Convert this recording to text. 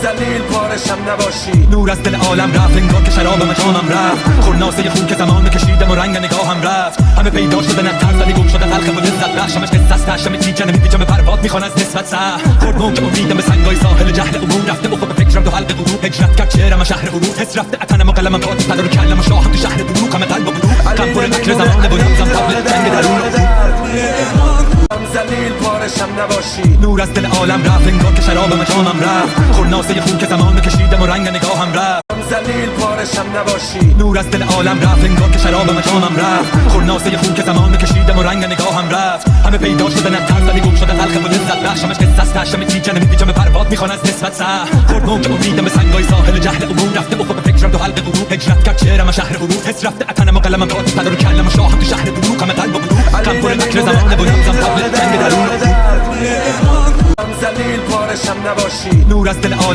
زلیل پارشم نباشی. نور از دل عالم رفت انگار که شراب مجامم رفت. خورناسه خون که زمان کشیدم و رنگ نگاهم رفت. همه پیدا شدنم ترزنی گم شده تلخ و لذت بخشمش قصه است. هشم تیجه نمیپیچم پرواد میخوان از نسبت سه. خورد موج امیدم به سنگای ساحل جهل عموم رفته افق فکرم تو حلق غروب. هجرت کرد چهرم شهر غروب. حس رفته اتنم و قلمم کاتب پدر و کلم و شاهم تو شهر دروغ. همه قلب و قلوب کم پر مکر زمانه و رمزم تابل جنگ درون. زلیل پارشم نباشی. نور از دل عالم رفت انگار که شراب مجامم رفت. خورناسه خون که زمان کشیدم و رنگ نگاهم رفت. زلیل پارشم نباشی. نور از دل عالم رفت انگار که شراب مجامم رفت. خورناسه خون که زمان کشیدم و رنگ نگاهم رفت. همه پیدا شدنم ترزنی گم شده تلخ و لذت بخشمش قصه است. هشم تیجه نمیپیچم پرواد میخوان از نسبت سه. خورد موج امیدم به سنگای ساحل جهل عموم رفته افق فکرم تو حلق غروب. هجرت کرد چهرم شهر غروب. حس رفته اتنم و قلمم کاتب پدر و کلم و شاهم تو شهر دروغ. همه قلب و قلوب کم پر مکر زمانه و رمزم تابل جنگ درون. زلیل پارشم نباشی. نور از دل عالم